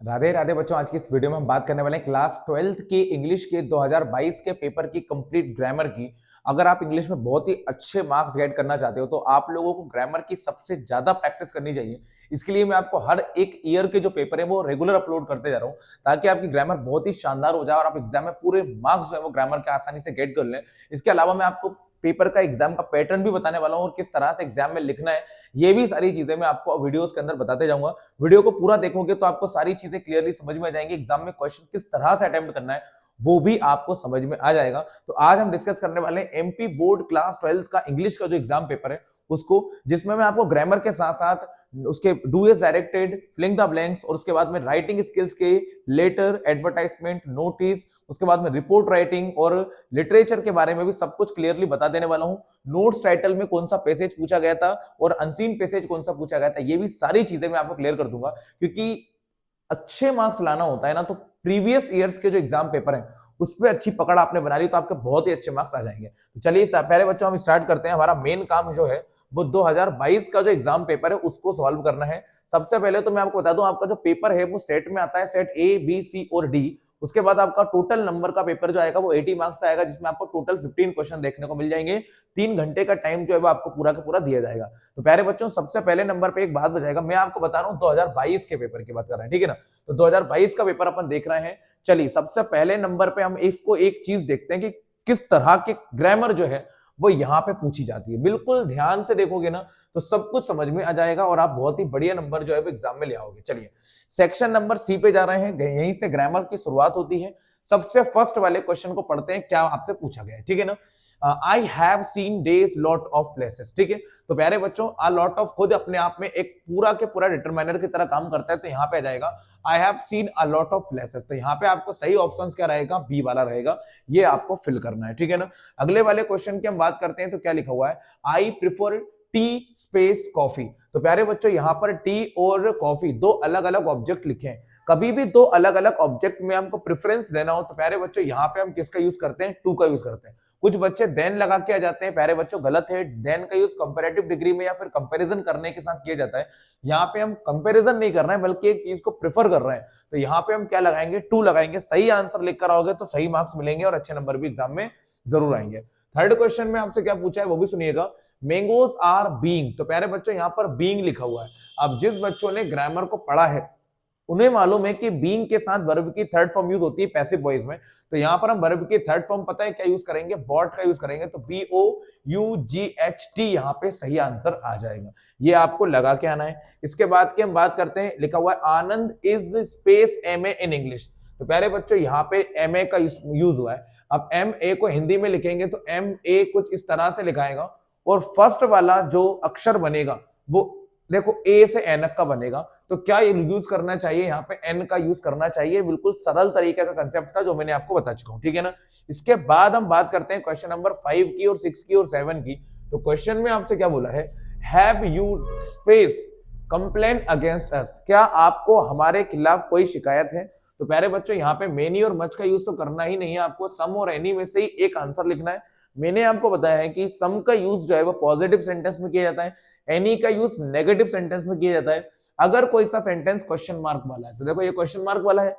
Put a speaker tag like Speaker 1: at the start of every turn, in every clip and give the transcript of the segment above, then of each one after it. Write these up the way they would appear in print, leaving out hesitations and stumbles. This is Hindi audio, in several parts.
Speaker 1: राधे राधे बच्चों। आज की इस वीडियो में हम बात करने वाले हैं क्लास 12th के इंग्लिश के 2022 के पेपर की कंप्लीट ग्रामर की। अगर आप इंग्लिश में बहुत ही अच्छे मार्क्स गेट करना चाहते हो तो आप लोगों को ग्रामर की सबसे ज्यादा प्रैक्टिस करनी चाहिए। इसके लिए मैं आपको हर एक ईयर के जो पेपर है वो रेगुलर अपलोड करते जा रहा हूँ ताकि आपकी ग्रामर बहुत ही शानदार हो जाए और आप एग्जाम में पूरे मार्क्स जो है वो ग्रामर के आसानी से गेट कर लें। इसके अलावा मैं आपको पेपर का एग्जाम का पैटर्न भी बताने वाला हूँ और किस तरह से एग्जाम में लिखना है। ये भी सारी चीजें मैं आपको वीडियोस के अंदर बताते जाऊंगा। वीडियो को पूरा देखोगे तो आपको सारी चीजें क्लियरली समझ में आ जाएंगी। एग्जाम में क्वेश्चन किस तरह से अटेम्प्ट करना है वो भी आपको समझ में आ जाएगा। तो आज हम डिस्कस करने वाले हैं एमपी बोर्ड क्लास 12th का इंग्लिश का जो एग्जाम पेपर है उसको, जिसमें मैं आपको ग्रामर के साथ साथ उसके do as directed, filling the blanks और उसके बाद में राइटिंग स्किल्स के लेटर, एडवर्टाइजमेंट, नोटिस, उसके बाद में रिपोर्ट राइटिंग और लिटरेचर के बारे में भी सब कुछ क्लियरली बता देने वाला हूं। नोट्स टाइटल में कौन सा पैसेज पूछा गया था और अनसीन पैसेज कौन सा पूछा गया था, ये भी सारी चीजें मैं आपको क्लियर कर दूंगा। क्योंकि अच्छे मार्क्स लाना होता है ना, तो प्रीवियस ईयर्स के जो एग्जाम पेपर हैं उस पर अच्छी पकड़ आपने बना ली तो आपके बहुत ही अच्छे मार्क्स आ जाएंगे। तो चलिए पहले बच्चों हम स्टार्ट करते हैं। हमारा मेन काम जो है वो 2022 का जो एग्जाम पेपर है उसको सॉल्व करना है। सबसे पहले तो मैं आपको बता दूं, आपका जो पेपर है वो सेट में आता है, सेट ए बी सी और डी। उसके बाद आपका टोटल नंबर का पेपर जो आएगा वो 80 मार्क्स का आएगा, जिसमें आपको टोटल 15 क्वेश्चन देखने को मिल जाएंगे। 3 घंटे का टाइम जो है वो आपको पूरा का पूरा दिया जाएगा। तो प्यारे बच्चों, सबसे पहले नंबर पे एक बात बजाएगा, मैं आपको बता रहा हूँ 2022 के पेपर की बात कर रहे हैं, ठीक है ना। तो 2022 का पेपर अपन देख रहे हैं। चलिए सबसे पहले नंबर पे हम इसको एक चीज देखते हैं कि किस तरह के ग्रामर जो है वो यहाँ पे पूछी जाती है। बिल्कुल ध्यान से देखोगे ना तो सब कुछ समझ में आ जाएगा और आप बहुत ही बढ़िया नंबर जो है वो एग्जाम में ले आओगे। चलिए सेक्शन नंबर सी पे जा रहे हैं, यहीं से ग्रामर की शुरुआत होती है। सबसे फर्स्ट वाले क्वेश्चन को पढ़ते हैं, क्या आपसे पूछा गया है, ठीक है ना। I have seen days lot of places, ठीक है। तो प्यारे बच्चों, आ लॉट ऑफ खुद अपने आप में एक पूरा के पूरा डिटरमाइनर की तरह काम करता है। तो यहाँ पे आ जाएगा I have seen a lot of places. तो यहाँ पे आपको सही ऑप्शन क्या रहेगा, बी वाला रहेगा। ये आपको फिल करना है, ठीक है ना। अगले वाले क्वेश्चन की हम बात करते हैं तो क्या लिखा हुआ है, I prefer tea space coffee. तो प्यारे बच्चों, यहाँ पर टी और कॉफी दो अलग अलग ऑब्जेक्ट लिखे हैं। कभी भी दो अलग अलग ऑब्जेक्ट में हमको प्रेफरेंस देना हो तो प्यारे बच्चों यहाँ पे हम किसका यूज करते हैं, टू का यूज करते हैं। कुछ बच्चे देन लगा के आ जाते हैं, प्यारे बच्चों गलत है। देन का यूज कंपैरेटिव डिग्री में या फिर कंपैरिजन करने के साथ किया जाता है। यहाँ पे हम कंपैरिजन नहीं कर रहे हैं बल्कि एक चीज को प्रेफर कर रहे हैं। तो यहाँ पे हम क्या लगाएंगे, टू लगाएंगे। सही आंसर लिख कर आओगे तो सही मार्क्स मिलेंगे और अच्छे नंबर भी एग्जाम में जरूर आएंगे। थर्ड क्वेश्चन में आपसे क्या पूछा है वो भी सुनिएगा, मैंगोज आर बीइंग। तो प्यारे बच्चों यहाँ पर बीइंग लिखा हुआ है। अब जिस बच्चों ने ग्रामर को पढ़ा है उन्हें मालूम है कि बीइंग के साथ वर्ब की थर्ड फॉर्म यूज होती है पैसिव वॉइस में। तो यहाँ पर हम वर्ब की थर्ड फॉर्म पता है क्या यूज करेंगे, बॉट का यूज करेंगे। तो BOUGHT यहाँ पे सही आंसर आ जाएगा। ये आपको लगा के आना है। इसके बाद की हम बात करते हैं, लिखा हुआ है Anand is space MA in English. तो प्यारे बच्चों यहाँ पे MA का यूज हुआ है। अब MA को हिंदी में लिखेंगे तो MA कुछ इस तरह से लिखाएगा और फर्स्ट वाला जो अक्षर बनेगा वो देखो A से N का बनेगा। तो क्या ये यूज करना चाहिए, यहाँ पे N का यूज करना चाहिए। बिल्कुल सरल तरीके का कंसेप्ट था जो मैंने आपको बता चुका हूं, ठीक है ना। इसके बाद हम बात करते हैं क्वेश्चन नंबर 5 की और 6 की और 7 की। तो क्वेश्चन में आपसे क्या बोला है, have you space complain against us. क्या आपको हमारे खिलाफ कोई शिकायत है। तो प्यारे बच्चों यहाँ पे मेनी और मच का यूज तो करना ही नहीं है, आपको सम और एनी में से ही एक आंसर लिखना है। मैंने आपको बताया है कि सम का यूज जो है वो पॉजिटिव सेंटेंस में किया जाता है, एनी का यूज नेगेटिव सेंटेंस में किया जाता है। अगर कोई सा सेंटेंस क्वेश्चन मार्क वाला है तो देखो ये क्वेश्चन मार्क वाला है,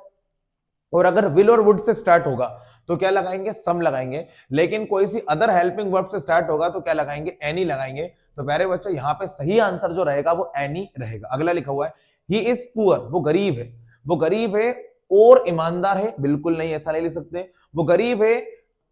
Speaker 1: और अगर विल और वुड से स्टार्ट होगा तो क्या लगाएंगे, सम लगाएंगे। लेकिन कोई सी अदर हेल्पिंग वर्ब से स्टार्ट होगा तो क्या लगाएंगे, एनी लगाएंगे। तो प्यारे बच्चों यहाँ पे सही आंसर जो रहेगा वो एनी रहेगा। अगला लिखा हुआ है ही इज पुअर, वो गरीब है। वो गरीब है और ईमानदार है, बिल्कुल नहीं, ऐसा नहीं लिख सकते। वो गरीब है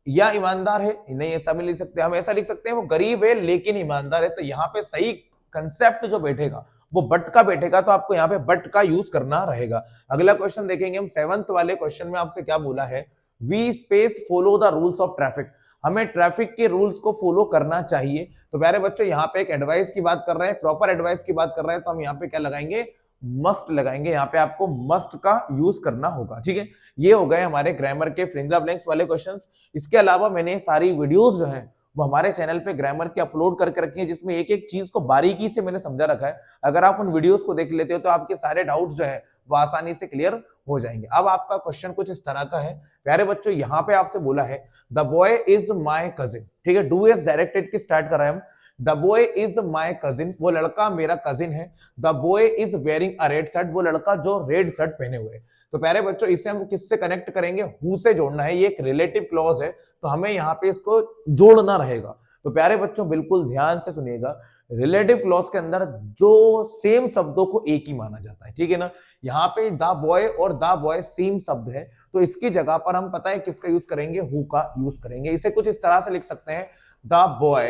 Speaker 1: या ईमानदार है, नहीं ऐसा भी लिख सकते। हम ऐसा लिख सकते हैं वो गरीब है लेकिन ईमानदार है। तो यहाँ पे सही कंसेप्ट जो बैठेगा वो बट का बैठेगा, तो आपको यहाँ पे बट का यूज करना रहेगा। अगला क्वेश्चन देखेंगे हम, 7th वाले क्वेश्चन में आपसे क्या बोला है, we space follow the rules of traffic. हमें ट्रैफिक के रूल्स को फॉलो करना चाहिए। तो प्यारे बच्चों यहाँ पे एक एडवाइस की बात कर रहे हैं, प्रॉपर एडवाइस की बात कर रहे हैं, तो हम यहाँ पे क्या लगाएंगे, मस्ट लगाएंगे। यहाँ पे आपको मस्ट का यूज करना होगा, ठीक है। ये हो गए हमारे ग्रामर के फिल इन द ब्लैंक्स वाले क्वेश्चंस। इसके अलावा मैंने सारी वीडियोस जो है वो हमारे चैनल पे ग्रामर की अपलोड करके रखी है, जिसमें एक एक चीज को बारीकी से मैंने समझा रखा है। अगर आप उन वीडियोस को देख लेते हो तो आपके सारे डाउट्स जो है वो आसानी से क्लियर हो जाएंगे। अब आपका क्वेश्चन कुछ इस तरह का है, प्यारे बच्चों यहाँ पे आपसे बोला है the boy is my cousin, ठीक है। डू एज डायरेक्टेड की स्टार्ट कर रहे हैं हम। The boy is my cousin, वो लड़का मेरा कजिन है। The boy is wearing a red shirt, वो लड़का जो रेड शर्ट पहने हुए है। तो प्यारे बच्चों इसे हम किससे कनेक्ट करेंगे, हु से जोड़ना है, ये एक रिलेटिव क्लॉज है, तो हमें यहाँ पे इसको जोड़ना रहेगा। तो प्यारे बच्चों बिल्कुल ध्यान से सुनिएगा, रिलेटिव क्लॉज के अंदर दो सेम शब्दों को एक ही माना जाता है, ठीक है ना। यहाँ पे द बॉय और द बॉय सेम शब्द है, तो इसकी जगह पर हम पता है किसका यूज करेंगे, हु का यूज करेंगे। इसे कुछ इस तरह से लिख सकते हैं, द बॉय,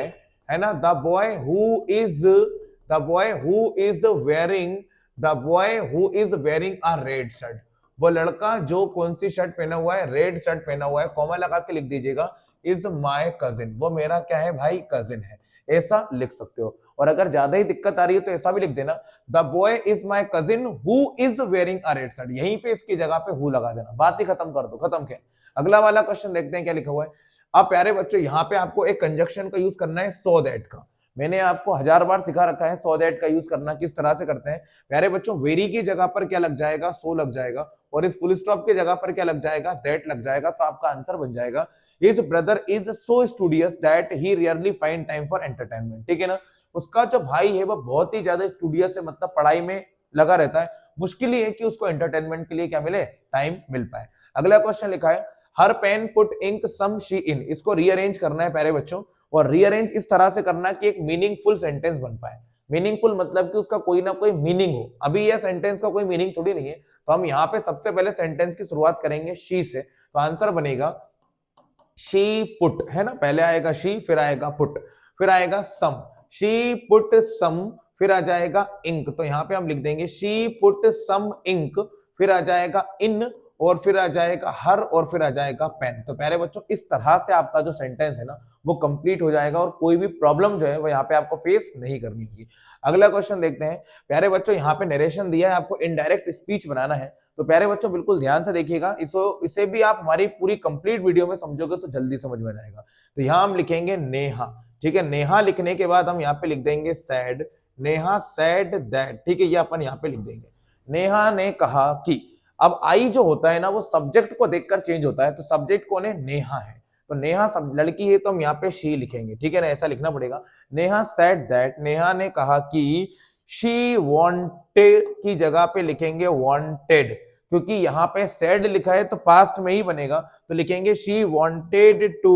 Speaker 1: है ना, the boy who is wearing, the boy who is wearing a red shirt, वो लड़का जो कौन सी शर्ट पहना हुआ है, रेड शर्ट पहना हुआ है, कॉमा लगा के लिख दीजिएगा, इज माय कजिन, वो मेरा क्या है भाई, कजिन है, ऐसा लिख सकते हो। और अगर ज्यादा ही दिक्कत आ रही है तो ऐसा भी लिख देना, the boy is my cousin who is wearing a red shirt, यहीं पे इसकी जगह पे हु लगा देना, बात ही खत्म कर दो, खत्म क्या। अगला वाला क्वेश्चन देखते हैं क्या लिखा हुआ है। अब प्यारे बच्चों यहाँ पे आपको एक कंजक्शन का यूज करना है, सो दैट का। मैंने आपको 1000 बार सिखा रखा है सो दैट का यूज करना किस तरह से करते हैं। प्यारे बच्चों वेरी की जगह पर क्या लग जाएगा, सो लग जाएगा, और इस फुल स्टॉप की जगह पर क्या लग जाएगा, दैट लग जाएगा, तो आपका आंसर बन जाएगा, his brother is so studious that he rarely find time for entertainment, ठीक है ना। उसका जो भाई है वो बहुत ही ज्यादा स्टूडियस है, मतलब पढ़ाई में लगा रहता है, मुश्किल ही है कि उसको एंटरटेनमेंट के लिए क्या मिले, टाइम मिल पाए। अगला क्वेश्चन लिखा है, her pen put ink some she in, इसको रीअरेंज करना है प्यारे बच्चों, और रीअरेंज इस तरह से करना है कि एक मीनिंगफुल सेंटेंस बन पाए। मीनिंगफुल मतलब कि उसका कोई ना कोई मीनिंग हो। अभी यह सेंटेंस का कोई मीनिंग थोड़ी नहीं है, तो हम यहाँ पे सबसे पहले सेंटेंस की शुरुआत करेंगे शी से, तो आंसर बनेगा शी पुट, है ना, पहले आएगा शी, फिर आएगा पुट, फिर आएगा सम, शी पुट सम, फिर आ जाएगा इंक, तो यहाँ पे हम लिख देंगे शी पुट सम इंक, फिर आ जाएगा इन, और फिर आ जाएगा हर, और फिर आ जाएगा पेन। तो प्यारे बच्चों इस तरह से आपका जो सेंटेंस है ना वो कंप्लीट हो जाएगा, और कोई भी प्रॉब्लम जो है वो यहाँ पे आपको फेस नहीं करनी होगी। अगला क्वेश्चन देखते हैं। प्यारे बच्चों यहाँ पे नरेशन दिया है, आपको इनडायरेक्ट स्पीच बनाना है, तो प्यारे बच्चों बिल्कुल ध्यान से देखिएगा, इसे भी आप हमारी पूरी कंप्लीट वीडियो में समझोगे तो जल्दी समझ में जाएगा। तो यहाँ हम लिखेंगे नेहा, ठीक है, नेहा लिखने के बाद हम यहाँ पे लिख देंगे सैड, नेहा सैड दैट, ठीक है, ये अपन यहाँ पे लिख देंगे, नेहा ने कहा कि। अब आई जो होता है ना वो सब्जेक्ट को देखकर चेंज होता है, तो सब्जेक्ट कौन है, नेहा है, तो नेहा सब लड़की है, तो हम यहाँ पे शी लिखेंगे, ठीक है ना, ऐसा लिखना पड़ेगा। नेहा सेड दैट, नेहा ने कहा कि, शी वांटेड की जगह पे लिखेंगे वांटेड, क्योंकि यहाँ पे सेड लिखा है तो पास्ट में ही बनेगा, तो लिखेंगे शी वांटेड टू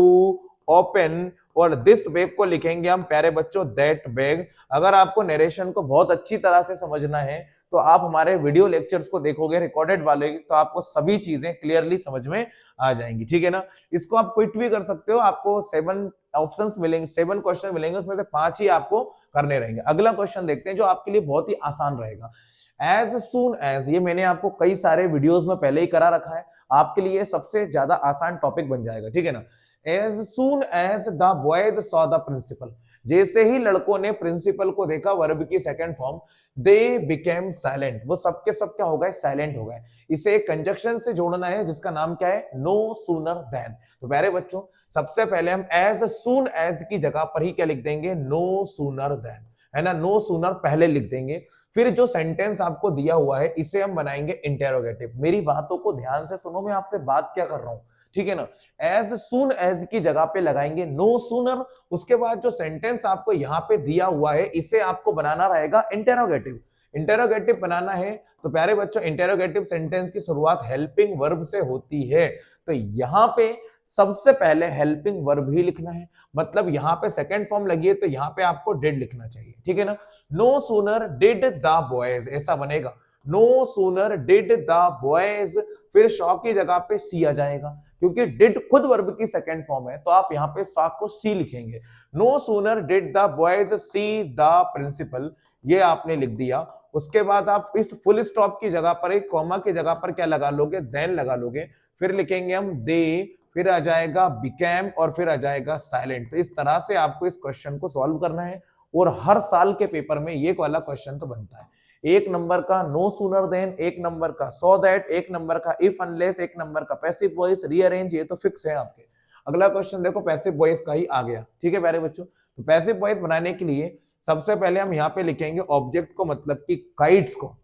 Speaker 1: ओपन, और दिस बैग को लिखेंगे हम प्यारे बच्चों दैट बैग। अगर आपको नरेशन को बहुत अच्छी तरह से समझना है तो आप हमारे वीडियो लेक्चर्स को देखोगे रिकॉर्डेड वाले, तो आपको सभी चीजें क्लियरली समझ में आ जाएंगी, ठीक है ना। इसको आप क्विट भी कर सकते हो, आपको 7 ऑप्शंस मिलेंगे, 7 क्वेश्चन मिलेंगे, उसमें से 5 ही आपको करने रहेंगे। अगला क्वेश्चन देखते हैं जो आपके लिए बहुत ही आसान रहेगा। एज सून एज, ये मैंने आपको कई सारे वीडियोस में पहले ही करा रखा है, आपके लिए सबसे ज्यादा आसान टॉपिक बन जाएगा, ठीक है ना। As soon as the boys saw the principal, जैसे ही लड़कों ने प्रिंसिपल को देखा, वर्ब की second form, they became silent, वो सबके सब क्या हो गए, साइलेंट हो गए। इसे एक कंजक्शन से जोड़ना है जिसका नाम क्या है, नो सूनर देन। तो प्यारे बच्चों सबसे पहले हम एज सून एज की जगह पर ही क्या लिख देंगे, नो सूनर देन, है ना, नो सूनर पहले लिख देंगे। फिर जो सेंटेंस आपको दिया हुआ है इसे हम बनाएंगे इंटेरोगेटिव। मेरी बातों को ध्यान से सुनो, मैं आपसे बात क्या कर रहा हूं, ठीक है ना। एज सून एज की जगह पे लगाएंगे नो सूनर, उसके बाद जो सेंटेंस आपको यहाँ पे दिया हुआ है इसे आपको बनाना रहेगा इंटेरोगेटिव। इंटेरोगेटिव बनाना है तो प्यारे बच्चों इंटेरोगेटिव सेंटेंस की शुरुआत हेल्पिंग वर्ब से होती है, तो यहाँ पे सबसे पहले हेल्पिंग वर्ब ही लिखना है, मतलब यहाँ पे सेकंड फॉर्म लगी है तो यहाँ पे आपको डिड लिखना चाहिए, ठीक है ना। No sooner did the boys, ऐसा बनेगा, no sooner did the boys, फिर शॉ की जगह पे सी आ जाएगा, क्योंकि डिड खुद वर्ब की सेकंड फॉर्म है, तो आप यहाँ पे शॉ को सी लिखेंगे। No sooner did the boys see the principal, ये आपने लिख दिया। उसके बाद आप इस फुल स्टॉप की जगह पर एक कॉमा की जगह पर क्या लगा लोगे, देन लगा लोगे, फिर लिखेंगे हम दे, फिर आ जाएगा बिकेम, और फिर आ जाएगा साइलेंट। तो इस तरह से आपको इस क्वेश्चन को सॉल्व करना है, और हर साल के पेपर में ये वाला क्वेश्चन तो बनता है। 1 नंबर का नो सूनर देन, 1 नंबर का सो दैट, 1 नंबर का इफ अनलेस, 1 नंबर का पैसिव वॉइस, रीअरेंज, ये तो फिक्स है आपके। अगला क्वेश्चन देखो पैसिव वॉइस का ही आ गया, ठीक है प्यारे बच्चों। तो पैसिव वॉइस बनाने के लिए सबसे पहले हम यहाँ पे लिखेंगे ऑब्जेक्ट को, मतलब कि काइट्स को।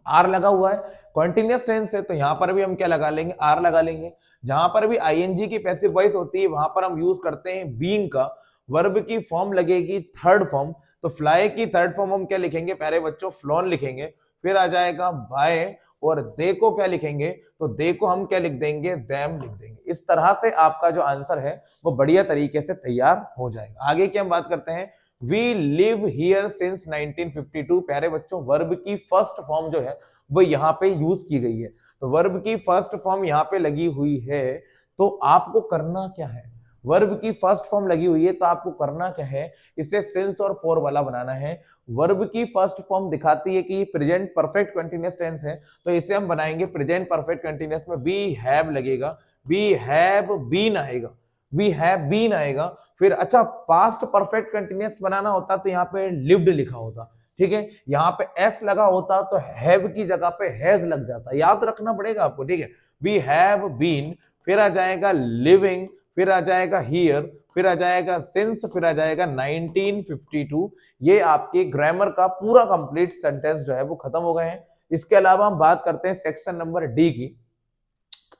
Speaker 1: आर लगा हुआ है, कॉन्टिन्यूअस टेंस है, तो यहाँ पर भी हम क्या लगा लेंगे, आर लगा लेंगे। जहां पर भी आईएनजी की पैसिव वॉइस होती है वहां पर हम यूज करते हैं बीइंग का, वर्ब की फॉर्म लगेगी थर्ड फॉर्म, तो फ्लाई की थर्ड फॉर्म हम क्या लिखेंगे प्यारे बच्चों, फ्लोन लिखेंगे। फिर आ जाएगा बाय, और दे को क्या लिखेंगे, तो दे को हम क्या लिख देंगे, दैम लिख देंगे। इस तरह से आपका जो आंसर है वो बढ़िया तरीके से तैयार हो जाएगा। आगे की हम बात करते हैं, वी लिव हियर सिंस 1952। प्यारे बच्चों वर्ब की फर्स्ट फॉर्म जो है वो यहाँ पे यूज की गई है, तो वर्ब की फर्स्ट फॉर्म यहाँ पे लगी हुई है, तो आपको करना क्या है, वर्ब की फर्स्ट फॉर्म लगी हुई है तो आपको करना क्या है, इसे सिंस और फॉर वाला बनाना है। वर्ब की फर्स्ट फॉर्म दिखाती है कि ये प्रेजेंट परफेक्ट कंटीन्यूअस टेंस है, तो इसे हम बनाएंगे प्रेजेंट परफेक्ट कंटीन्यूअस में वी हैव लगेगा, वी हैव बीन आएगा, वी हैव बीन आएगा। फिर अच्छा पास्ट परफेक्ट कंटीन्यूअस बनाना होता तो यहाँ पे लिव्ड लिखा होता, ठीक है, यहाँ पे एस लगा होता तो हैव की जगह पे हैज लग जाता, याद रखना पड़ेगा आपको, ठीक है। वी हैव बीन, फिर आ जाएगा लिविंग, फिर आ जाएगा हियर, फिर आ जाएगा सिंस, फिर आ जाएगा 1952। ये आपके ग्रामर का पूरा कंप्लीट सेंटेंस जो है वो खत्म हो गए हैं। इसके अलावा हम बात करते हैं सेक्शन नंबर डी की,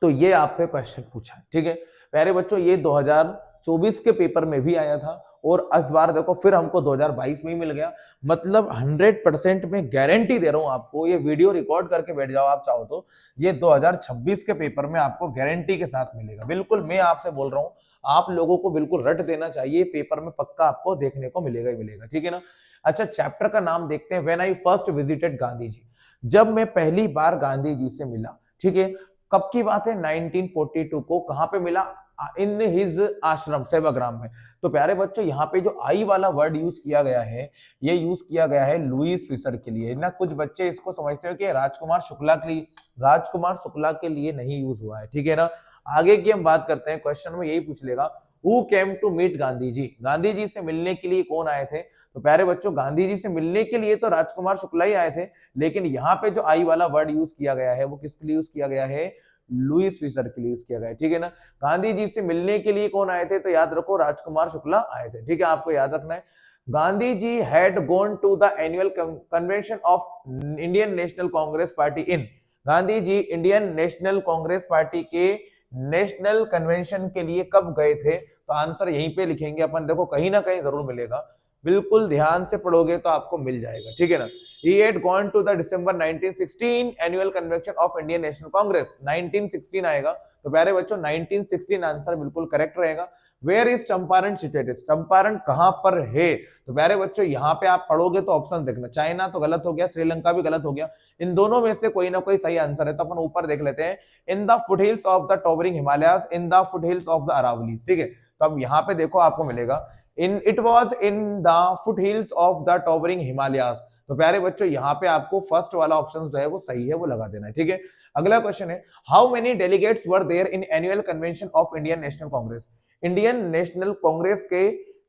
Speaker 1: तो ये आपसे क्वेश्चन पूछा है, ठीक है प्यारे बच्चों, ये 2024 के पेपर में भी आया था और इस बार देखो फिर हमको 2022 में ही मिल गया। मतलब 100% में गारंटी दे रहा हूं आपको, ये वीडियो रिकॉर्ड करके बैठ जाओ आप चाहो तो, ये 2026 के पेपर में आपको गारंटी के साथ मिलेगा। बिल्कुल मैं आपसे बोल रहा हूं, आप लोगों को बिल्कुल रट देना चाहिए, पेपर में पक्का आपको देखने को मिलेगा ही मिलेगा, ठीक है ना। अच्छा चैप्टर का नाम देखते हैं, when I first visited Gandhi ji, जब मैं पहली बार गांधी जी से मिला, ठीक है। कब की बात है, 1942 को। कहां पे मिला, इन हिज आश्रम सेवाग्राम में। तो प्यारे बच्चों यहाँ पे जो आई वाला वर्ड यूज किया गया है, ये यूज किया गया है लुईस फिशर के लिए ना। कुछ बच्चे इसको समझते हो कि राजकुमार शुक्ला के लिए, राजकुमार शुक्ला के लिए नहीं यूज हुआ है, ठीक है ना। आगे की हम बात करते हैं, क्वेश्चन में यही पूछ लेगा, who came to meet Gandhi ji, Gandhi ji से मिलने के लिए कौन आए थे। तो प्यारे बच्चों गांधी जी से मिलने के लिए तो राजकुमार शुक्ला ही आए थे, लेकिन यहाँ पे जो आई वाला वर्ड यूज किया गया है वो किसके लिए यूज किया गया है, लुईस फिशर के लिए यूज किया गया है, ठीक है ना। गांधी जी से मिलने के लिए कौन आए थे, तो याद रखो राजकुमार शुक्ला आए थे, ठीक है, आपको याद रखना है। Gandhi ji had gone to the annual convention of Indian national Congress party in, Gandhi ji Indian national Congress party के नेशनल कन्वेंशन के लिए कब गए थे, तो आंसर यहीं पे लिखेंगे अपन, देखो कहीं ना कहीं जरूर मिलेगा, बिल्कुल ध्यान से पढ़ोगे तो आपको मिल जाएगा, ठीक है ना। He had gone to the December 1916 annual convention of Indian National Congress, 1916 आएगा, तो प्यारे बच्चों 1916 आंसर बिल्कुल करेक्ट रहेगा। Where is Champaran situated, Champaran कहां पर है, तो प्यारे बच्चों यहाँ पे आप पढ़ोगे तो ऑप्शन देखना, चाइना तो गलत हो गया, श्रीलंका भी गलत हो गया, इन दोनों में से कोई ना कोई सही आंसर है, तो अपन ऊपर देख लेते हैं, in the foothills of the towering Himalayas, in the foothills of the Aravallis, ठीक है। तो अब यहाँ पे देखो आपको मिलेगा, in it was in the foothills of the towering Himalayas, तो प्यारे बच्चों यहाँ पे आपको फर्स्ट वाला ऑप्शन जो है वो सही है, वो लगा देना है, ठीक है। अगला क्वेश्चन है, how many delegates were there in annual convention of Indian national Congress, Indian national Congress के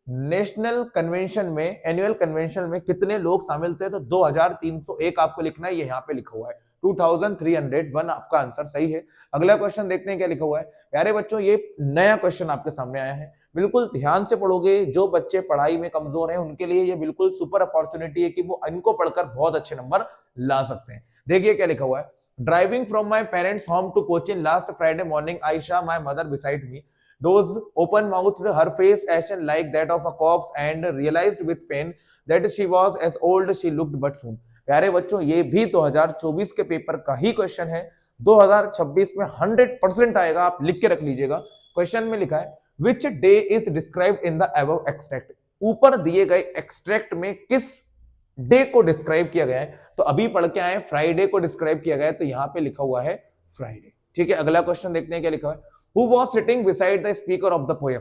Speaker 1: नेशनल कन्वेंशन में, एनुअल कन्वेंशन में कितने लोग शामिल थे, तो 2301 आपको लिखना है, ये यहाँ पे लिखा हुआ है, 2301 आपका आंसर सही है। अगला क्वेश्चन देखते हैं क्या लिखा हुआ है। प्यारे बच्चों ये नया क्वेश्चन आपके सामने आया है, बिल्कुल ध्यान से पढ़ोगे, जो बच्चे पढ़ाई में कमजोर हैं उनके लिए ये बिल्कुल सुपर अपॉर्चुनिटी है कि वो इनको पढ़कर बहुत अच्छे नंबर ला सकते हैं। देखिए क्या लिखा हुआ है, driving from my parents home to Cochin last Friday morning I saw my mother beside me, does open mouthed, her face ashen like that of a corpse, and realized with pain that she was as old she looked but soon। प्यारे बच्चों ये भी 2024 के पेपर का ही क्वेश्चन है, 2026 में 100% आएगा, आप लिख के रख लीजिएगा। क्वेश्चन में लिखा है, which day is described in the above extract, ऊपर दिए गए एक्सट्रैक्ट में किस डे को डिस्क्राइब किया गया है, तो अभी पढ़ के आए फ्राइडे को डिस्क्राइब किया गया है, तो यहाँ पे लिखा हुआ है फ्राइडे, ठीक है। अगला क्वेश्चन देखते हैं क्या लिखा है, Who was sitting beside the speaker of the poem,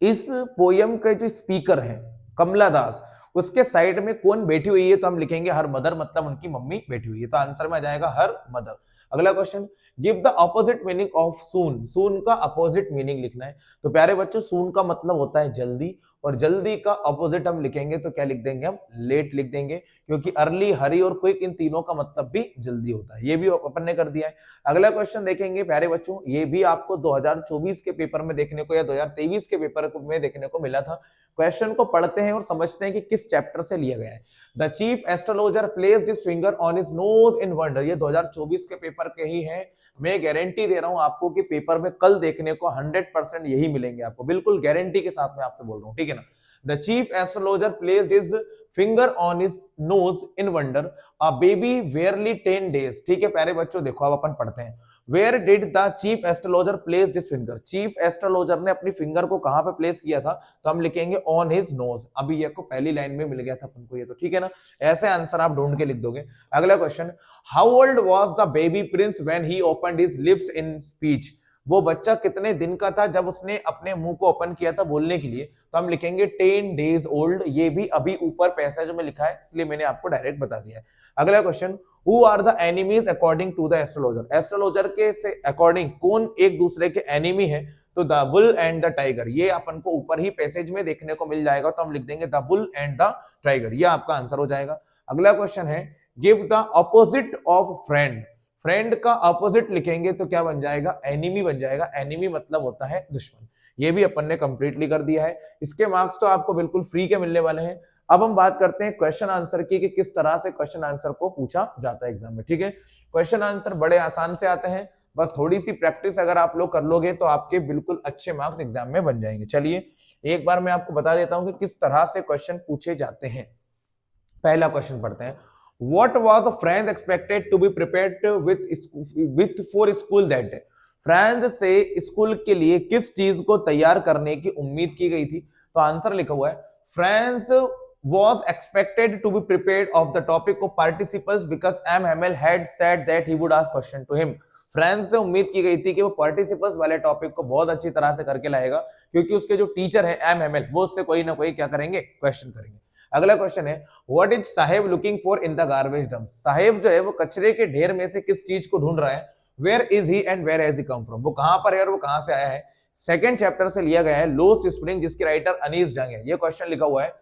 Speaker 1: इस पोयम के जो स्पीकर हैं कमला दास, उसके साइड में कौन बैठी हुई है, तो हम लिखेंगे हर मदर, मतलब उनकी मम्मी बैठी हुई है, तो आंसर में आ जाएगा हर मदर। अगला question, give the opposite meaning of soon, soon का अपोजिट मीनिंग लिखना है, तो प्यारे बच्चों सून का मतलब होता है जल्दी और जल्दी का ऑपोजिट हम लिखेंगे तो क्या लिख देंगे हम, लेट लिख देंगे, क्योंकि अर्ली, हरी और क्विक इन तीनों का मतलब भी जल्दी होता है। ये भी अपन ने कर दिया है। अगला क्वेश्चन देखेंगे प्यारे बच्चों, ये भी आपको 2024 के पेपर में देखने को या 2023 के पेपर में देखने को मिला था। क्वेश्चन को पढ़ते हैं और समझते हैं कि किस चैप्टर से लिया गया है। The chief astrologer placed his finger on his nose in wonder, ये 2024 के पेपर के ही है। मैं गारंटी दे रहा हूं आपको कि पेपर में कल देखने को 100% यही मिलेंगे आपको, बिल्कुल गारंटी के साथ मैं आपसे बोल रहा हूं, ठीक है ना। The chief astrologer placed his finger on his nose in wonder, a baby barely 10 days, ठीक है प्यारे बच्चों। देखो अब अपन पढ़ते हैं, where did the chief astrologer place this finger, chief astrologer ने अपनी फिंगर को कहां पे प्लेस किया था, तो हम लिखेंगे ऑन हिज नोज। अभी ये को पहली लाइन में मिल गया था अपन को ये, तो ठीक है ना, ऐसे आंसर आप ढूंढ के लिख दोगे। अगला question, how old was the baby Prince when he opened his lips in speech, वो बच्चा कितने दिन का था जब उसने अपने मुंह को ओपन किया था बोलने के लिए, तो हम लिखेंगे 10 days ओल्ड। ये भी अभी ऊपर पैसेज में लिखा है इसलिए मैंने आपको डायरेक्ट बता दिया है। अगला question, who are the enemies according to the astrologer, astrologer के से अकॉर्डिंग कौन एक दूसरे के एनिमी है, तो the bull and the tiger, ये अपन को ऊपर ही पैसेज में देखने को मिल जाएगा, तो हम लिख देंगे the bull and the tiger, ये आपका आंसर हो जाएगा। अगला क्वेश्चन है, give the opposite of friend, friend का ऑपोजिट लिखेंगे तो क्या बन जाएगा, एनिमी बन जाएगा। एनिमी मतलब होता है दुश्मन। ये भी अपन ने कंप्लीटली कर दिया है। इसके मार्क्स तो आपको बिल्कुल फ्री के मिलने वाले हैं। अब हम बात करते हैं क्वेश्चन आंसर की कि किस तरह से क्वेश्चन आंसर को पूछा जाता है एग्जाम में, ठीक है। क्वेश्चन आंसर बड़े आसान से आते हैं, बस थोड़ी सी प्रैक्टिस अगर आप लोग कर लोगे तो आपके बिल्कुल अच्छे मार्क्स एग्जाम में बन जाएंगे। चलिए एक बार मैं आपको बता देता हूं कि किस तरह से क्वेश्चन पूछे जाते हैं। पहला क्वेश्चन पढ़ते हैं, What was France expected to be prepared with for school that day? France से स्कूल के लिए किस चीज को तैयार करने की उम्मीद की गई थी, तो आंसर लिखा हुआ है, France was expected to be prepared of the topic of participles because M. Hamel had said that he would ask question to him. France से उम्मीद की गई थी कि वो पार्टिसिपल्स वाले टॉपिक को बहुत अच्छी तरह से करके लाएगा, क्योंकि उसके जो टीचर है एम हेमेल, वो उससे कोई ना कोई क्या करेंगे, क्वेश्चन करेंगे। अगला क्वेश्चन है, what is Saheb looking for in the garbage dump, Saheb जो है वो कचरे के ढेर में से किस चीज को ढूंढ रहा है, where is he and where has he come from, वो कहां पर है और वो कहां से आया है। सेकंड चैप्टर से लिया गया है, लोस्ट स्प्रिंग, जिसकी राइटर अनीस जंग है। ये क्वेश्चन लिखा हुआ है,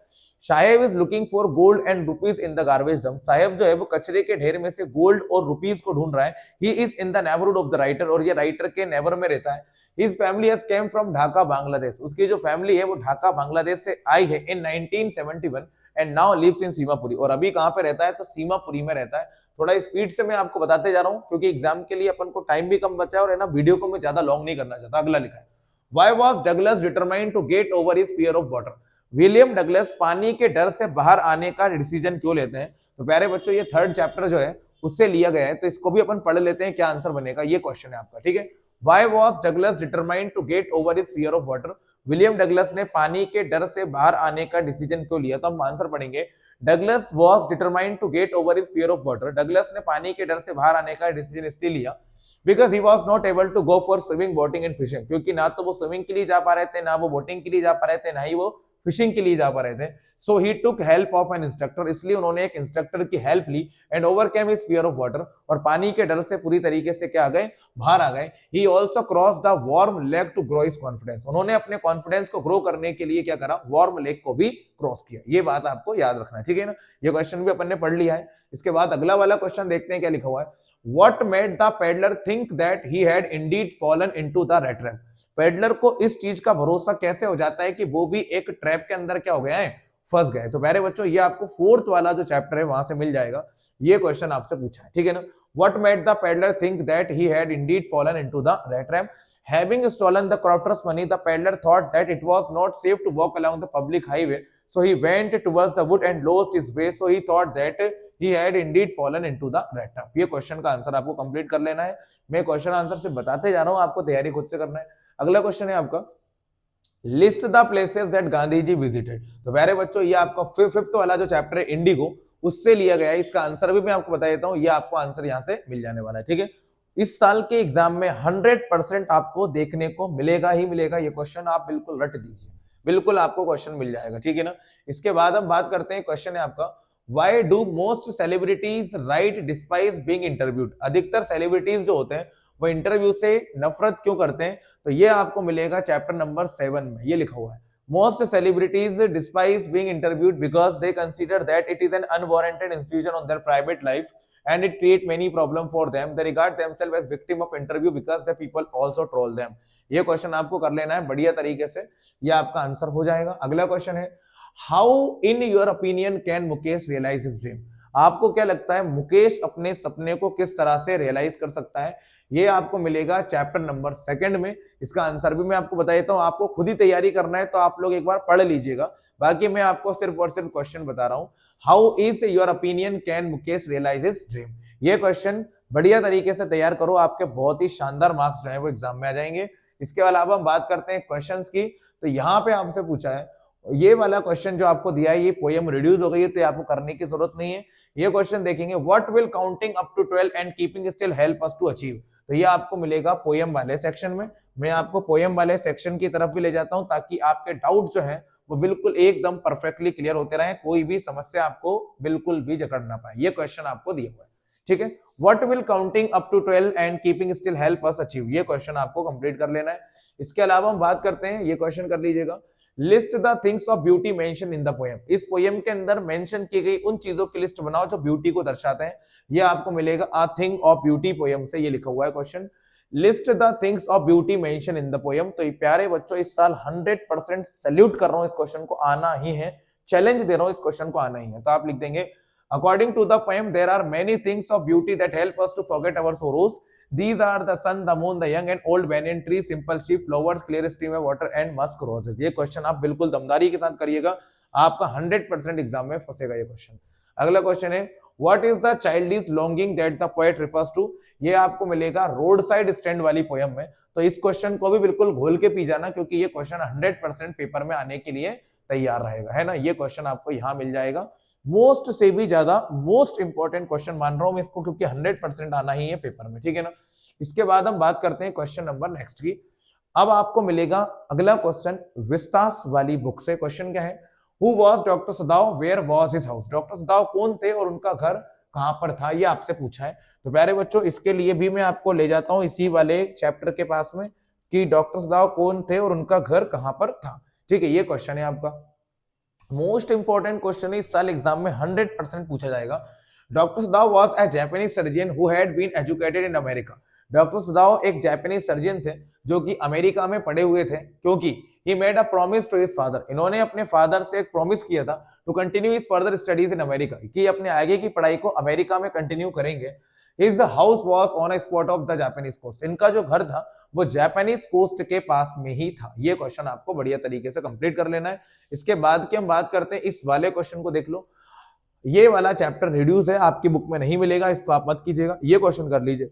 Speaker 1: Saheb is looking for gold and rupees in the garbage dump, Saheb जो है वो कचरे के ढेर में से गोल्ड और रुपीज को ढूंढ रहा है। He is in the neighbourhood of the writer, और ये राइटर के नेबर में रहता है। His family has came from Dhaka Bangladesh, उसकी जो फैमिली है वो ढाका बांग्लादेश से आई है in 1971 and now lives in Seemapuri, और अभी कहां पे रहता है, तो सीमापुरी में रहता है। थोड़ा स्पीड से मैं आपको बताते जा रहा हूं क्योंकि एग्जाम के लिए अपन को टाइम भी कम बचा है और है ना, वीडियो को मैं ज्यादा लॉन्ग नहीं करना चाहता। अगला लिखा है, why was Douglas determined to get over his fear of water, William Douglas पानी के डर से बाहर आने का डिसीजन क्यों लेते हैं। तो प्यारे बच्चों ये थर्ड चैप्टर जो है उससे लिया गया है, तो इसको भी अपन पढ़ लेते हैं, क्या आंसर बनेगा, ये क्वेश्चन है आपका, ठीक है। Why was Douglas determined to get over his fear of water, William Douglas ने पानी के डर से बाहर आने का डिसीजन क्यों लिया, तो हम आंसर पढ़ेंगे, Douglas was determined to get over his fear of water, Douglas ने पानी के डर से बाहर आने का डिसीजन इसलिए लिया because he was not able to go for swimming, boating and fishing, क्योंकि ना तो वो स्विमिंग के लिए जा पा रहे थे, ना वो बोटिंग के लिए जा पा रहे थे, ना ही वो फिशिंग के लिए जा पा रहे थे। So he took help of an instructor, इसलिए उन्होंने एक इंस्ट्रक्टर की हेल्प ली and overcame his fear of water, और पानी के डर से पूरी तरीके से क्या आ गए, बाहर आ गए। He also cross the warm lake to grow his confidence, उन्होंने अपने कॉन्फिडेंस को ग्रो करने के लिए क्या करा, वार्म लेक को भी क्रॉस किया। ये बात आपको याद रखना है, ठीक है ना। ये क्वेश्चन भी अपन ने पढ़ लिया है। इसके बाद अगला वाला क्वेश्चन देखते हैं क्या लिखा हुआ है, what made the peddler think that he had indeed fallen into the rat trap, peddler को इस चीज का भरोसा कैसे हो जाता है कि वो भी एक ट्रैप के अंदर क्या हो गया है, फंस गए। तो प्यारे बच्चों ये आपको फोर्थ वाला जो चैप्टर है वहां से मिल जाएगा, ये क्वेश्चन आपसे पूछा है, ठीक है ना। What made the peddler think that he had indeed fallen into the rat trap, having stolen the crofter's money the peddler thought that it was not safe to walk along the public highway, so he went towards the wood and lost his way, so he thought that he had indeed fallen into the rat trap. ये क्वेश्चन का आंसर आपको कंप्लीट कर लेना है। मैं क्वेश्चन आंसर से बताते जा रहा हूं, आपको तैयारी खुद से करना है। अगला क्वेश्चन है आपका, list the places that Gandhi ji visited, तो प्यारे बच्चों ये आपका फिफ्थ वाला जो चैप्टर है इंडिगो, उससे लिया गया है। इसका आंसर भी मैं आपको बता देता हूं, ये आपको आंसर यहां से मिल जाने वाला है, ठीक है। इस साल के एग्जाम में 100% आपको देखने को मिलेगा ही मिलेगा ये क्वेश्चन, आप बिल्कुल रट दीजिए, बिल्कुल आपको क्वेश्चन मिल जाएगा, ठीक है ना। इसके बाद हम बात करते हैं, क्वेश्चन है आपका, why do most celebrities right despise being interviewed, अधिकतर सेलिब्रिटीज जो होते हैं वो इंटरव्यू से नफरत क्यों करते हैं, तो ये आपको मिलेगा चैप्टर नंबर 7 में, ये लिखा हुआ है। Most celebrities despise being interviewed because they consider that it is an unwarranted intrusion on their private life and it create many problem for them. They regard themselves as victim of interview because the people also troll them. ये क्वेश्चन आपको कर लेना है बढ़िया तरीके से, ये आपका आंसर हो जाएगा। अगला क्वेश्चन है, how in your opinion can Mukesh realise his dream? आपको क्या लगता है मुकेश अपने सपने को किस तरह से रियलाइज कर सकता है? ये आपको मिलेगा चैप्टर नंबर 2 में। इसका आंसर भी मैं आपको बता देता हूं, आपको खुद ही तैयारी करना है तो आप लोग एक बार पढ़ लीजिएगा, बाकी मैं आपको सिर्फ और सिर्फ क्वेश्चन बता रहा हूं। How is your opinion can Mukesh realise his dream? ये क्वेश्चन बढ़िया तरीके से तैयार करो, आपके बहुत ही शानदार मार्क्स जो है वो एग्जाम में आ जाएंगे। इसके अलावा हम बात करते हैं क्वेश्चंस की, तो यहाँ पे आपसे पूछा है ये वाला क्वेश्चन जो आपको दिया है, ये पोएम रिड्यूस हो गई है तो आपको करने की जरूरत नहीं है। ये क्वेश्चन देखेंगे, what will counting up to 12 and keeping still help us to achieve? तो ये आपको मिलेगा पोएम वाले सेक्शन में। मैं आपको पोएम वाले सेक्शन की तरफ भी ले जाता हूं ताकि आपके डाउट जो है वो बिल्कुल एकदम परफेक्टली क्लियर होते रहे, कोई भी समस्या आपको बिल्कुल भी जकड़ ना पाए। ये क्वेश्चन आपको दिया हुआ है, ठीक है। What will counting up to 12 and keeping still help us achieve? ये क्वेश्चन आपको कंप्लीट कर लेना है। इसके अलावा हम बात करते हैं, ये क्वेश्चन कर लीजिएगा, list the things of beauty mention in the poem. इस पोएम के अंदर मेंशन की गई उन चीजों की लिस्ट बनाओ जो ब्यूटी को दर्शाते हैं। ये आपको मिलेगा a thing of beauty poem से, ये लिखा हुआ है question, list the things of beauty mention in the poem. तो प्यारे बच्चों इस साल 100% सैल्यूट कर रहा हूं, इस क्वेश्चन को आना ही है, चैलेंज दे रहा हूं, इस क्वेश्चन को आना ही है। तो आप लिख देंगे, according to the poem there are many things of beauty that help us to forget our sorrows. These are the sun, the moon, the young and old banyan tree, simple sheep, flowers, clear stream of water and musk roses. ये क्वेश्चन आप बिल्कुल दमदारी के साथ करिएगा, आपका 100% एग्जाम में फंसेगा ये क्वेश्चन। अगला क्वेश्चन है, what is the childish longing that the poet refers to? ये आपको मिलेगा रोड साइड स्टैंड वाली पोएम में। तो इस क्वेश्चन को भी बिल्कुल घोल के पी जाना, क्योंकि ये क्वेश्चन 100% पेपर में आने के लिए तैयार रहेगा, है ना। ये क्वेश्चन आपको यहाँ मिल जाएगा, मोस्ट से भी ज्यादा मोस्ट इंपॉर्टेंट क्वेश्चन मान रहा हूं मैं इसको, क्योंकि 100% आना ही है पेपर में, ठीक है ना। इसके बाद हम बात करते हैं क्वेश्चन नंबर नेक्स्ट की। अब आपको मिलेगा अगला क्वेश्चन विस्तास वाली बुक से। क्वेश्चन क्या है, who was doctor Sadao, where was his house? Doctor Sadao कौन थे और उनका घर कहां पर था, ये आपसे पूछा है। तो प्यारे बच्चों इसके लिए भी मैं आपको ले जाता हूं इसी वाले चैप्टर के पास में, कि डॉक्टर सदाव कौन थे और उनका घर कहां पर था, ठीक है। ये क्वेश्चन है आपका मोस्ट इंपॉर्टेंट क्वेश्चन है, इस साल एग्जाम में 100% पूछा जाएगा। Doctor Sadao was a Japanese surgeon who had been educated in America. Doctor Sadao एक जापानीज सर्जन थे जो कि अमेरिका में पढ़े हुए थे, क्योंकि he made a promise to his father. इन्होंने अपने फादर से एक प्रॉमिस किया था to continue his further studies in America, कि अपने आगे की पढ़ाई को अमेरिका में कंटिन्यू करेंगे। His house was on a spot of the Japanese coast. इनका जो घर था वो जापानीज कोस्ट के पास में ही था। ये क्वेश्चन आपको बढ़िया तरीके से कंप्लीट कर लेना है। इसके बाद की हम बात करते हैं, इस वाले क्वेश्चन को देख लो, ये वाला चैप्टर रिड्यूस है, आपकी बुक में नहीं मिलेगा, इसको आप मत कीजिएगा। ये क्वेश्चन कर लीजिए,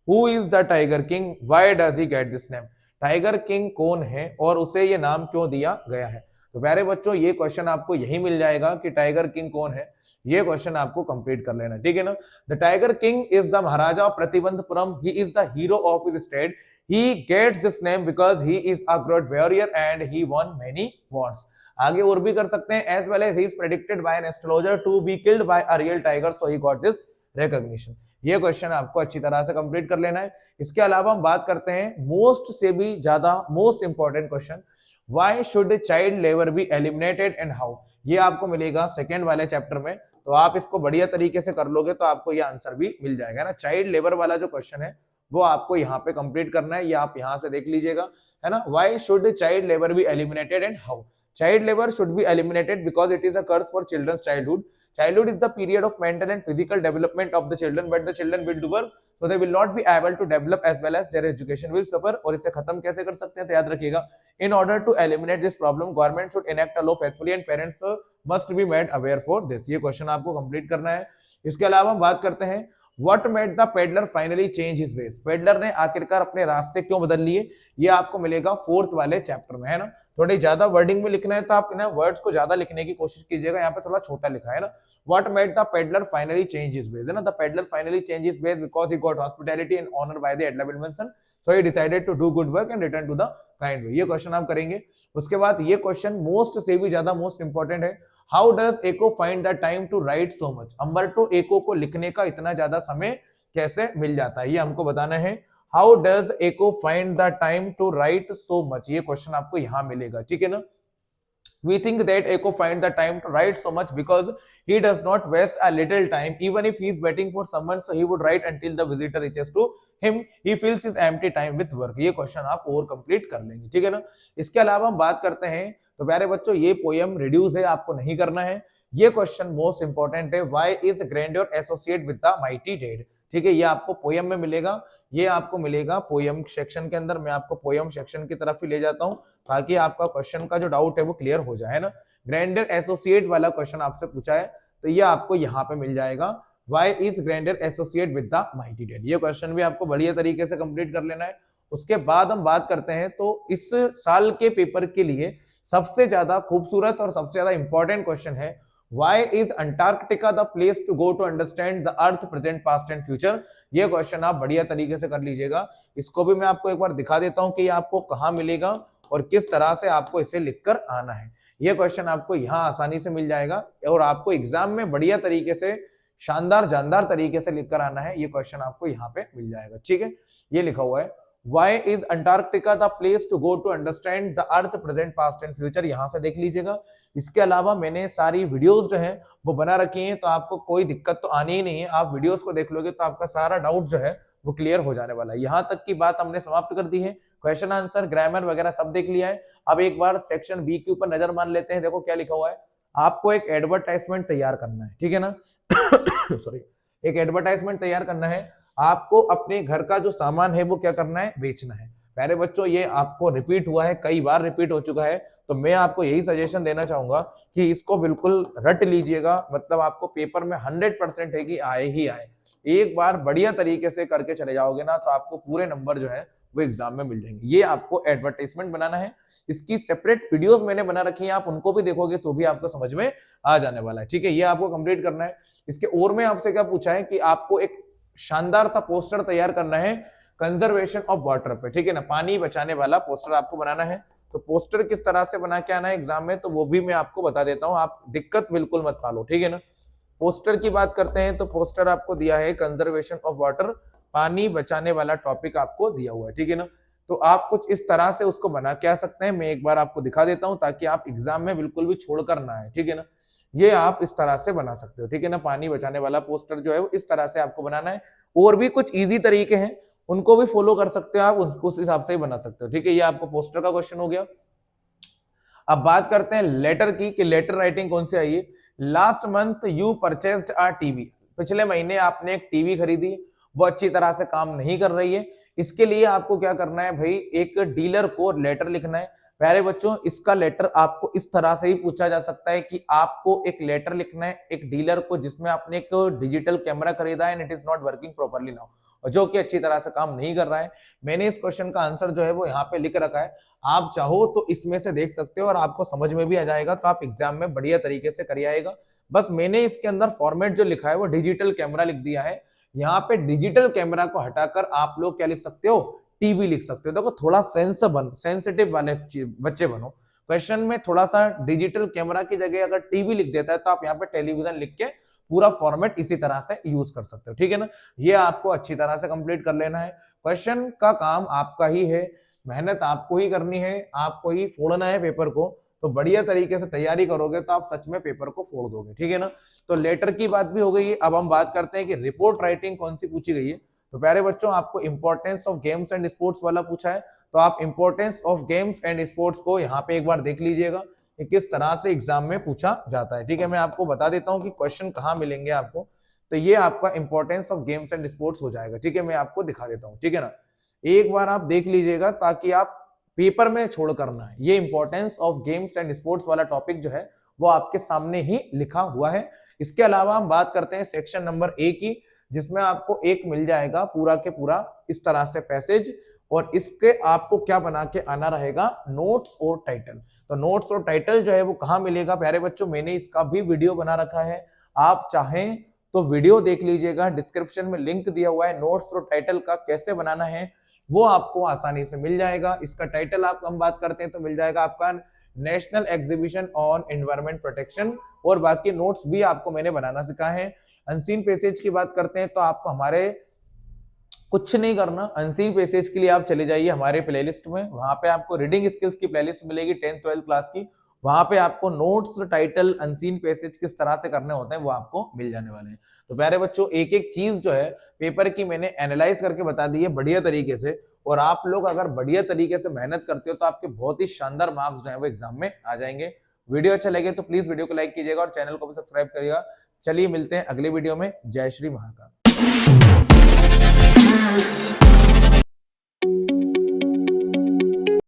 Speaker 1: who is the tiger king, why does he get this name? Tiger king कौन है और उसे ये नाम क्यों दिया गया है? तो प्यारे बच्चों ये क्वेश्चन आपको यही मिल जाएगा कि टाइगर किंग कौन है, ये क्वेश्चन आपको कंप्लीट कर लेना, ठीक है ना। The tiger king is the Maharaja of Pratibandapuram, he is the hero of his state, he gets this name because he is a great warrior and he won many wars. आगे और भी कर सकते हैं, as well as he is predicted by an astrologer to be killed by a real tiger, so he got this recognition. ये क्वेश्चन आपको अच्छी तरह से कंप्लीट कर लेना है। इसके अलावा हम बात करते हैं मोस्ट से भी ज्यादा most important question, why should child labour be eliminated and how? ये आपको मिलेगा सेकेंड वाले चैप्टर में। तो आप इसको बढ़िया तरीके से कर लोगे तो आपको ये आंसर भी मिल जाएगा ना। चाइल्ड लेबर वाला जो क्वेश्चन है वो आपको यहाँ पे कंप्लीट करना है, ये आप यहाँ से देख लीजिएगा, है ना। Why should child labour be eliminated and how? Child labour should be eliminated because it is a curse for children's childhood. Childhood is the period of mental and physical development of the children, but the children will do work, so they will not be able to develop as well as their education will suffer. और इसे खत्म कैसे कर सकते हैं तो याद रखिएगा, in order to eliminate this problem, government should enact a law faithfully and parents must be made aware for this. ये क्वेश्चन आपको कंप्लीट करना है. इसके अलावा हम बात करते हैं What made the peddler finally change his ways? Peddler ने आखिरकार अपने रास्ते क्यों बदल लिए? ये आपको मिलेगा फोर्थ वाले चैप्टर में, है ना. थोड़ी ज्यादा वर्डिंग में लिखना है तो आप ना वर्ड्स को ज्यादा लिखने की कोशिश कीजिएगा, यहाँ पे थोड़ा छोटा लिखा है ना. What made the peddler finally change his ways? है ना. The peddler finally changed his ways because he got hospitality and honor by the Adela Williamson, so he decided to do good work and return to the kind way. ये क्वेश्चन आप करेंगे. उसके बाद ये क्वेश्चन मोस्ट से भी ज्यादा मोस्ट इंपॉर्टेंट है. How does Eco find the time to write so much? Umberto Eco को लिखने का इतना ज्यादा समय कैसे मिल जाता है, ये हमको बताना है. How does Eco find the time to write so much? ये क्वेश्चन आपको यहां मिलेगा, ठीक है ना. We think that Echo find the time to write so much because he does not waste a little time. Even if he is waiting for someone, so he would write until the visitor reaches to him. He fills his empty time with work. ये क्वेश्चन आप और कंप्लीट कर लेंगे, ठीक है ना। इसके अलावा हम बात करते हैं तो प्यारे बच्चों ये पोयम रिड्यूस है, आपको नहीं करना है। ये क्वेश्चन मोस्ट इंपॉर्टेंट है, why is grandeur associate with the mighty dead, ठीक है। ये आपको पोयम में मिलेगा, ये आपको मिलेगा पोयम सेक्शन के अंदर। मैं आपको पोयम सेक्शन की तरफ ही ले जाता हूं ताकि आपका क्वेश्चन का जो डाउट है वो क्लियर हो जाए, है ना। ग्रैंडियर एसोसिएट वाला क्वेश्चन आपसे पूछा है तो ये आपको यहाँ पे मिल जाएगा, why is grandeur associate with the mighty dead. ये क्वेश्चन भी आपको बढ़िया तरीके से कंप्लीट कर लेना है। उसके बाद हम बात करते हैं तो इस साल के पेपर के लिए सबसे ज्यादा खूबसूरत और सबसे ज्यादा इंपॉर्टेंट क्वेश्चन है, Why is Antarctica the place to go to understand the Earth present, past and future? ये क्वेश्चन आप बढ़िया तरीके से कर लीजिएगा। इसको भी मैं आपको एक बार दिखा देता हूं कि ये आपको कहाँ मिलेगा और किस तरह से आपको इसे लिखकर आना है। ये क्वेश्चन आपको यहाँ आसानी से मिल जाएगा और आपको एग्जाम में बढ़िया तरीके से शानदार जानदार तरीके से लिखकर आना है। ये क्वेश्चन आपको यहाँ पे मिल जाएगा, ठीक है। ये लिखा हुआ है, Why is Antarctica the place to go to understand the Earth present, past and future? यहाँ से देख लीजिएगा। इसके अलावा मैंने सारी वीडियोस जो है वो बना रखी हैं, तो आपको कोई दिक्कत तो आनी ही नहीं है। आप वीडियोस को देख लोगे तो आपका सारा डाउट जो है वो क्लियर हो जाने वाला है। यहाँ तक की बात हमने समाप्त कर दी है, क्वेश्चन आंसर ग्रामर वगैरह सब देख लिया है। अब एक बार सेक्शन बी के ऊपर नजर मान लेते हैं। देखो क्या लिखा हुआ है, आपको एक एडवर्टाइजमेंट तैयार करना है, ठीक है ना। सॉरी, एक एडवर्टाइजमेंट तैयार करना है। आपको अपने घर का जो सामान है वो क्या करना है, बेचना है। प्यारे बच्चों ये आपको रिपीट हुआ है, कई बार रिपीट हो चुका है, तो मैं आपको यही सजेशन देना चाहूंगा कि इसको बिल्कुल रट लीजिएगा। मतलब आपको पेपर में 100% है कि आए ही आए। एक बार बढ़िया तरीके से करके चले जाओगे ना तो आपको पूरे नंबर जो है वो एग्जाम में मिल जाएंगे। ये आपको एडवर्टाइजमेंट बनाना है, इसकी सेपरेट वीडियोस मैंने बना रखी है, आप उनको भी देखोगे तो भी आपको समझ में आ जाने वाला है, ठीक है। ये आपको कंप्लीट करना है। इसके और में आपसे क्या पूछा है कि आपको एक शानदार सा पोस्टर तैयार करना है कंजर्वेशन ऑफ वाटर पे, ठीक है ना। पानी बचाने वाला पोस्टर आपको बनाना है। तो पोस्टर किस तरह से बना के आना है एग्जाम में, तो वो भी मैं आपको बता देता हूं, आप दिक्कत बिल्कुल मत पालो, ठीक है ना। पोस्टर की बात करते हैं तो पोस्टर आपको दिया है कंजर्वेशन ऑफ वाटर, पानी बचाने वाला टॉपिक आपको दिया हुआ है, ठीक है ना। तो आप कुछ इस तरह से उसको बना के आ सकते हैं। मैं एक बार आपको दिखा देता हूं ताकि आप एग्जाम में बिल्कुल भी छोड़कर ना आए, ठीक है ना। ये आप इस तरह से बना सकते हो, ठीक है ना। पानी बचाने वाला पोस्टर जो है वो इस तरह से आपको बनाना है। और भी कुछ इजी तरीके हैं, उनको भी फॉलो कर सकते हो आप, उस हिसाब से ही बना सकते हो, ठीक है। ये आपको पोस्टर का क्वेश्चन हो गया। अब बात करते हैं लेटर की, कि लेटर राइटिंग कौन सी आई है। Last month you purchased a TV, पिछले महीने आपने एक टीवी खरीदी, वो अच्छी तरह से काम नहीं कर रही है। इसके लिए आपको क्या करना है भाई, एक डीलर को लेटर लिखना है। प्यारे बच्चों इसका लेटर आपको इस तरह से ही पूछा जा सकता है कि आपको एक लेटर लिखना है एक डीलर को जिसमें आपने एक डिजिटल कैमरा खरीदा है and it is not working properly now, और जो कि अच्छी तरह से काम नहीं कर रहा है। मैंने इस क्वेश्चन का आंसर जो है वो यहाँ पे लिख रखा है, आप चाहो तो इसमें से देख सकते हो और आपको समझ में भी आ जाएगा, तो आप एग्जाम में बढ़िया तरीके से कर आएगा। बस मैंने इसके अंदर फॉर्मेट जो लिखा है वो डिजिटल कैमरा लिख दिया है। यहाँ पे डिजिटल कैमरा को हटाकर आप लोग क्या लिख सकते हो, टीवी लिख सकते हो। देखो थोड़ा सेंसिटिव वाले बच्चे बनो, क्वेश्चन में थोड़ा सा डिजिटल कैमरा की जगह अगर टीवी लिख देता है तो आप यहाँ पे टेलीविजन लिख के पूरा फॉर्मेट इसी तरह से यूज कर सकते हो, ठीक है ना। ये आपको अच्छी तरह से कंप्लीट कर लेना है। क्वेश्चन का काम आपका ही है, मेहनत आपको ही करनी है, आपको ही फोड़ना है पेपर को। तो बढ़िया तरीके से तैयारी करोगे तो आप सच में पेपर को फोड़ दोगे, ठीक है ना। तो लेटर की बात भी हो गई है। अब हम बात करते हैं कि रिपोर्ट राइटिंग कौन सी पूछी गई है। तो प्यारे बच्चों आपको importance of games and sports वाला पूछा है, तो आप importance of games and sports को यहाँ पे एक बार देख लीजिएगा कि किस तरह से एग्जाम में पूछा जाता है, ठीक है। मैं आपको बता देता हूँ कि क्वेश्चन कहाँ मिलेंगे आपको। तो ये आपका importance of games and sports हो जाएगा, ठीक है। मैं आपको दिखा देता हूँ, ठीक है ना। एक बार आप देख लीजिएगा ताकि आप पेपर में छोड़ करना है। ये importance of games and sports वाला टॉपिक जो है वो आपके सामने ही लिखा हुआ है। इसके अलावा हम बात करते हैं सेक्शन नंबर ए की, जिसमें आपको एक मिल जाएगा पूरा के पूरा इस तरह से पैसेज, और इसके आपको क्या बना के आना रहेगा, नोट्स और टाइटल। तो नोट्स और टाइटल जो है वो कहाँ मिलेगा प्यारे बच्चों, मैंने इसका भी वीडियो बना रखा है, आप चाहें तो वीडियो देख लीजिएगा, डिस्क्रिप्शन में लिंक दिया हुआ है। नोट्स और टाइटल का कैसे बनाना है वो आपको आसानी से मिल जाएगा। इसका टाइटल आप हम बात करते हैं तो मिल जाएगा आपका national exhibition on environment protection, और बाकी नोट्स भी आपको मैंने बनाना सिखाया है। अनसीन पैसेज की बात करते हैं तो आपको हमारे कुछ नहीं करना, अनसीन पैसेज के लिए आप चले जाइए हमारे प्लेलिस्ट में, वहां पे आपको रीडिंग स्किल्स की प्लेलिस्ट मिलेगी 10th 12th क्लास की, वहां पे आपको नोट्स, टाइटल, अनसीन पैसेज किस तरह से करने होते हैं वो आपको मिल जाने वाले हैं। तो प्यारे बच्चों, एक एक चीज जो है पेपर की मैंने एनालाइज करके बता दी है बढ़िया तरीके से, और आप लोग अगर बढ़िया तरीके से मेहनत करते हो तो आपके बहुत ही शानदार मार्क्स जो है वो एग्जाम में आ जाएंगे। वीडियो अच्छा लगे तो प्लीज वीडियो को लाइक कीजिएगा और चैनल को भी सब्सक्राइब करिएगा। चलिए मिलते हैं अगले वीडियो में। जय श्री महाकाल।